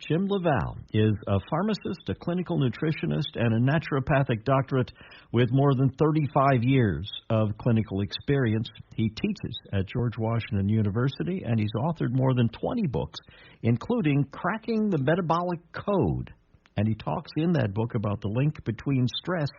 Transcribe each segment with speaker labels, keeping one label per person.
Speaker 1: Jim LaValle is a pharmacist, a clinical nutritionist, and a naturopathic doctorate with more than 35 years of clinical experience. He teaches at George Washington University, and he's authored more than 20 books, including Cracking the Metabolic Code. And he talks in that book about the link between stress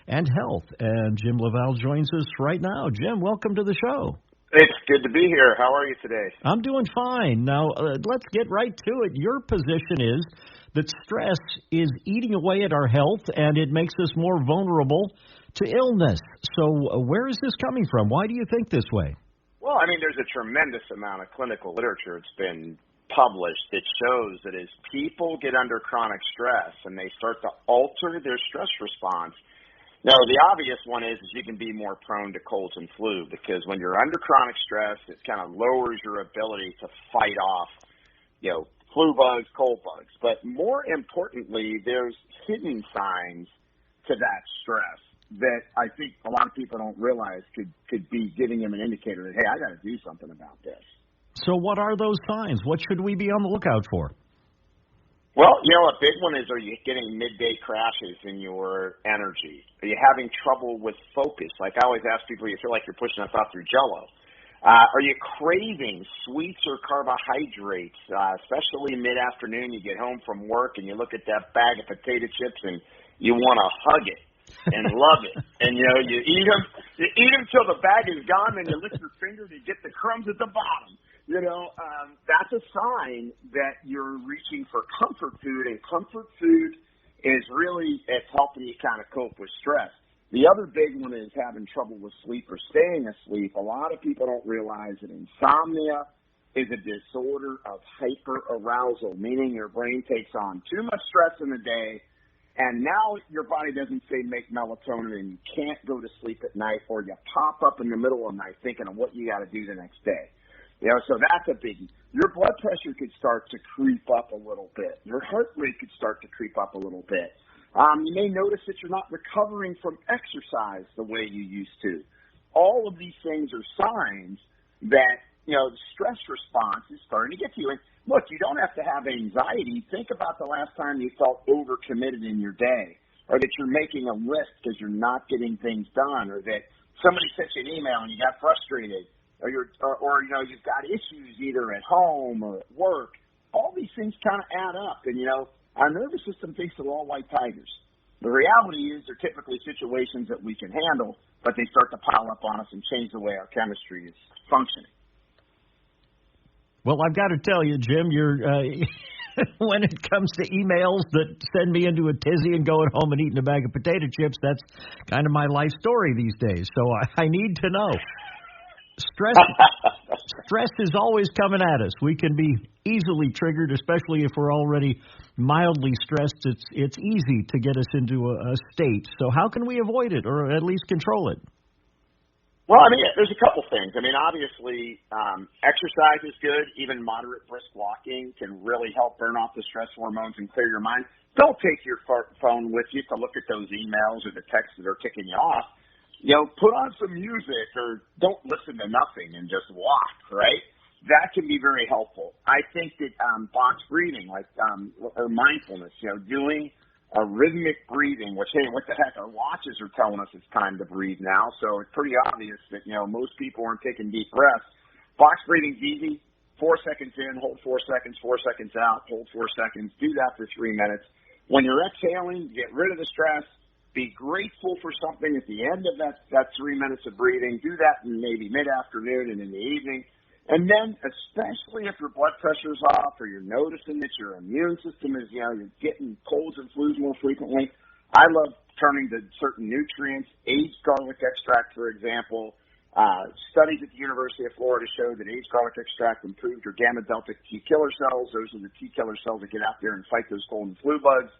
Speaker 1: and health. And Jim LaValle joins us right now. Jim, welcome to the show.
Speaker 2: It's good to be here. How are you today?
Speaker 1: I'm doing fine. Now, let's get right to it. Your position is that stress is eating away at our health, and it makes us more vulnerable to illness. So where is this coming from? Why do you think this way?
Speaker 2: Well, I mean, there's a tremendous amount of clinical literature that's been published that shows that as people get under chronic stress and they start to alter their stress response, no, the obvious one is you can be more prone to colds and flu, because when you're under chronic stress, it kind of lowers your ability to fight off, flu bugs, cold bugs. But more importantly, there's hidden signs to that stress that I think a lot of people don't realize could be giving them an indicator that, hey, I got to do something about this.
Speaker 1: So what are those signs? What should we be on the lookout for?
Speaker 2: Well, a big one is, are you getting midday crashes in your energy? Are you having trouble with focus? Like I always ask people, you feel like you're pushing us off through Jell-O. Are you craving sweets or carbohydrates, especially mid-afternoon? You get home from work and you look at that bag of potato chips and you want to hug it and love it. And, you eat them till the bag is gone, and you lick your finger to get the crumbs at the bottom. That's a sign that you're reaching for comfort food, and comfort food is really, it's helping you kind of cope with stress. The other big one is having trouble with sleep or staying asleep. A lot of people don't realize that insomnia is a disorder of hyperarousal, meaning your brain takes on too much stress in the day, and now your body doesn't say make melatonin, and you can't go to sleep at night, or you pop up in the middle of the night thinking of what you got to do the next day. So that's a biggie. Your blood pressure could start to creep up a little bit. Your heart rate could start to creep up a little bit. You may notice that you're not recovering from exercise the way you used to. All of these things are signs that, the stress response is starting to get to you. And look, you don't have to have anxiety. Think about the last time you felt overcommitted in your day, or that you're making a list because you're not getting things done, or that somebody sent you an email and you got frustrated. Or you've got issues either at home or at work. All these things kind of add up, and our nervous system thinks they're all white tigers. The reality is they're typically situations that we can handle, but they start to pile up on us and change the way our chemistry is functioning.
Speaker 1: Well, I've got to tell you, Jim, you're when it comes to emails that send me into a tizzy and going home and eating a bag of potato chips, that's kind of my life story these days. So I need to know. Stress is always coming at us. We can be easily triggered, especially if we're already mildly stressed. It's easy to get us into a state. So how can we avoid it, or at least control it?
Speaker 2: Well, there's a couple things. Obviously, exercise is good. Even moderate brisk walking can really help burn off the stress hormones and clear your mind. Don't take your phone with you to look at those emails or the texts that are ticking you off. Put on some music, or don't listen to nothing and just walk, right? That can be very helpful. I think that box breathing, or mindfulness, doing a rhythmic breathing, which, hey, what the heck, our watches are telling us it's time to breathe now, so it's pretty obvious that, most people aren't taking deep breaths. Box breathing's easy. 4 seconds in, hold 4 seconds, 4 seconds out, hold 4 seconds. Do that for 3 minutes. When you're exhaling, get rid of the stress. Be grateful for something at the end of that 3 minutes of breathing. Do that in maybe mid-afternoon and in the evening. And then, especially if your blood pressure is off, or you're noticing that your immune system is, you're getting colds and flus more frequently, I love turning to certain nutrients. Aged garlic extract, for example. Studies at the University of Florida show that aged garlic extract improved your gamma-delta T killer cells. Those are the T killer cells that get out there and fight those cold and flu bugs.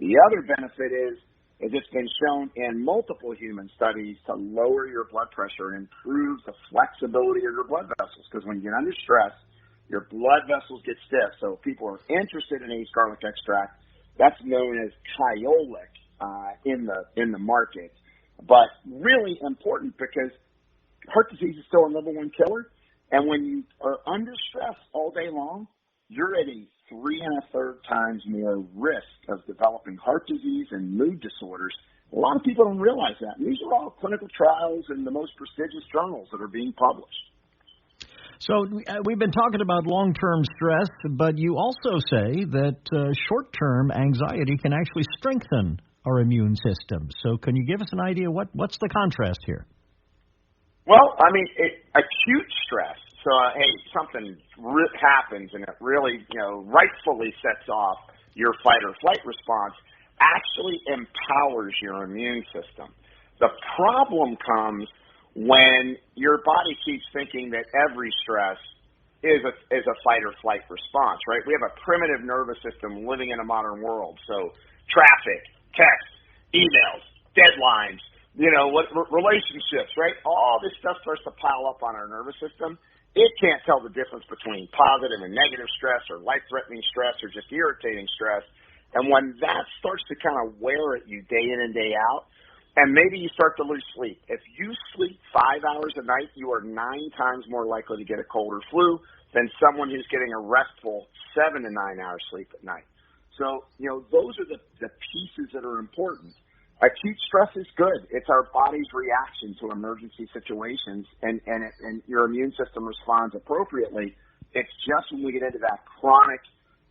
Speaker 2: The other benefit is it's been shown in multiple human studies to lower your blood pressure and improve the flexibility of your blood vessels, because when you get under stress, your blood vessels get stiff. So if people are interested in aged garlic extract, that's known as Kyolic in the market. But really important, because heart disease is still a number one killer, and when you are under stress all day long, you're at a 3.25 times more risk of developing heart disease and mood disorders. A lot of people don't realize that. And these are all clinical trials in the most prestigious journals that are being published.
Speaker 1: So we've been talking about long-term stress, but you also say that short-term anxiety can actually strengthen our immune system. So can you give us an idea what's the contrast here?
Speaker 2: Well, I mean, acute stress. So, hey, something happens and it really, rightfully sets off your fight or flight response, actually empowers your immune system. The problem comes when your body keeps thinking that every stress is a fight or flight response, right? We have a primitive nervous system living in a modern world. So traffic, text, emails, deadlines, relationships, right? All this stuff starts to pile up on our nervous system. It can't tell the difference between positive and negative stress or life-threatening stress or just irritating stress. And when that starts to kind of wear at you day in and day out, and maybe you start to lose sleep. If you sleep 5 hours a night, you are 9 times more likely to get a cold or flu than someone who's getting a restful 7 to 9 hours sleep at night. So, those are the pieces that are important. Acute stress is good. It's our body's reaction to emergency situations, and your immune system responds appropriately. It's just when we get into that chronic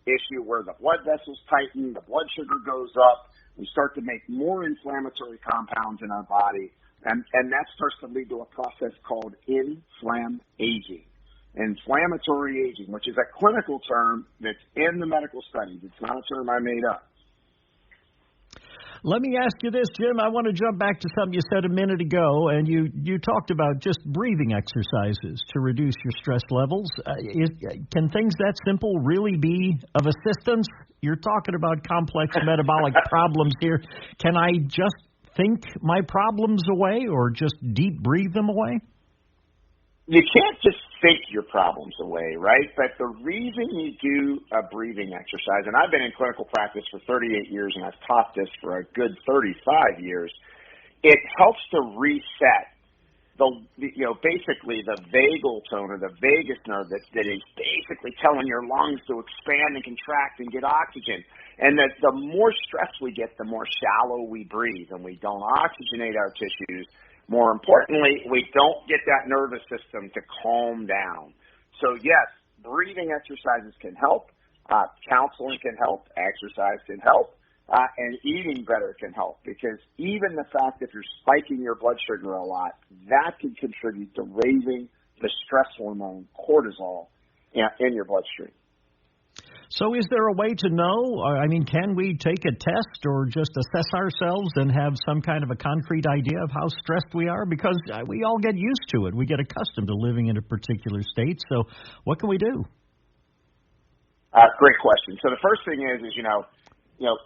Speaker 2: issue where the blood vessels tighten, the blood sugar goes up, we start to make more inflammatory compounds in our body, and that starts to lead to a process called inflammaging. Inflammatory aging, which is a clinical term that's in the medical studies. It's not a term I made up.
Speaker 1: Let me ask you this, Jim. I want to jump back to something you said a minute ago, and you talked about just breathing exercises to reduce your stress levels. Can things that simple really be of assistance? You're talking about complex metabolic problems here. Can I just think my problems away or just deep breathe them away?
Speaker 2: You can't just think your problems away, right? But the reason you do a breathing exercise, and I've been in clinical practice for 38 years, and I've taught this for a good 35 years, it helps to reset basically the vagal tone or the vagus nerve that is basically telling your lungs to expand and contract and get oxygen. And that the more stress we get, the more shallow we breathe, and we don't oxygenate our tissues. More importantly, we don't get that nervous system to calm down. So, yes, breathing exercises can help. Counseling can help. Exercise can help. And eating better can help, because even the fact that you're spiking your blood sugar a lot, that can contribute to raising the stress hormone cortisol in your bloodstream.
Speaker 1: So is there a way to know? I mean, can we take a test or just assess ourselves and have some kind of a concrete idea of how stressed we are? Because we all get used to it. We get accustomed to living in a particular state. So what can we do?
Speaker 2: Great question. So the first thing is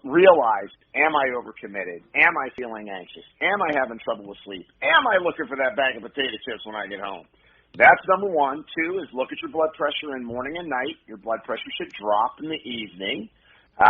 Speaker 2: realize, am I overcommitted? Am I feeling anxious? Am I having trouble with sleep? Am I looking for that bag of potato chips when I get home? That's number one. Two is look at your blood pressure in morning and night. Your blood pressure should drop in the evening.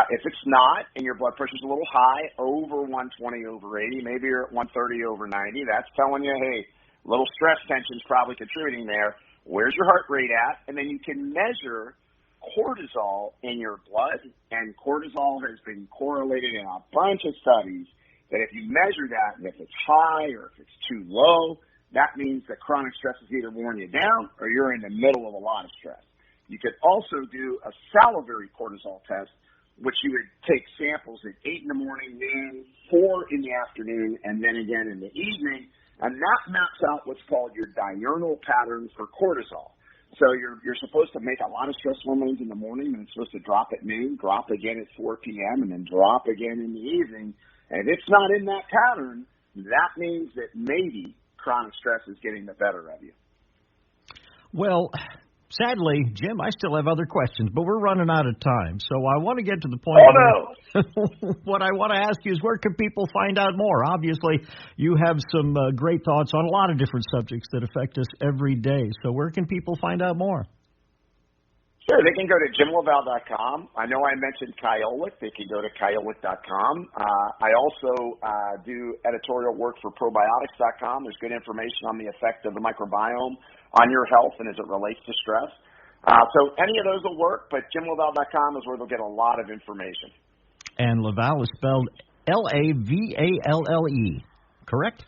Speaker 2: If it's not, and your blood pressure's a little high, over 120 over 80, maybe you're at 130 over 90, that's telling you, hey, little stress tension's probably contributing there. Where's your heart rate at? And then you can measure cortisol in your blood, and cortisol has been correlated in a bunch of studies that if you measure that, and if it's high or if it's too low, that means that chronic stress is either wearing you down or you're in the middle of a lot of stress. You could also do a salivary cortisol test, which you would take samples at 8 in the morning, noon, 4 in the afternoon, and then again in the evening, and that maps out what's called your diurnal pattern for cortisol. So you're supposed to make a lot of stress hormones in the morning, and it's supposed to drop at noon, drop again at 4 p.m., and then drop again in the evening. And if it's not in that pattern, that means that maybe chronic stress is getting the better of you.
Speaker 1: Well, sadly, Jim, I still have other questions, but we're running out of time. So I want to get to the point.
Speaker 2: Oh, no.
Speaker 1: What I want to ask you is, where can people find out more? Obviously, you have some great thoughts on a lot of different subjects that affect us every day. So where can people find out more?
Speaker 2: Sure, they can go to jimlavelle.com. I know I mentioned Kyolic. They can go to kyolic.com. I also do editorial work for probiotics.com. There's good information on the effect of the microbiome on your health and as it relates to stress. So any of those will work, but JimLaValle.com is where they'll get a lot of information.
Speaker 1: And LaValle is spelled LaValle, correct?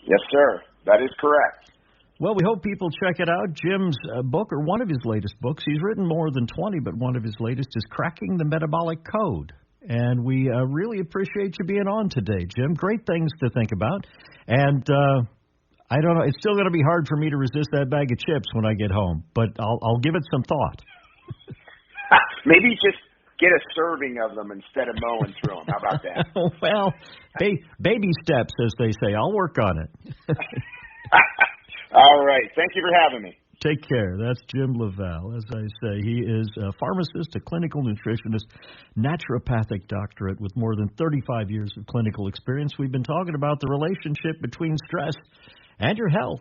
Speaker 2: Yes, sir. That is correct.
Speaker 1: Well, we hope people check it out. Jim's book, or one of his latest books, he's written more than 20, but one of his latest is Cracking the Metabolic Code. And we really appreciate you being on today, Jim. Great things to think about. And I don't know, it's still going to be hard for me to resist that bag of chips when I get home, but I'll give it some thought.
Speaker 2: Maybe just get a serving of them instead of mowing through them. How about that?
Speaker 1: Well, baby steps, as they say. I'll work on it.
Speaker 2: All right. Thank you for having me.
Speaker 1: Take care. That's Jim LaValle. As I say, he is a pharmacist, a clinical nutritionist, naturopathic doctorate with more than 35 years of clinical experience. We've been talking about the relationship between stress and your health.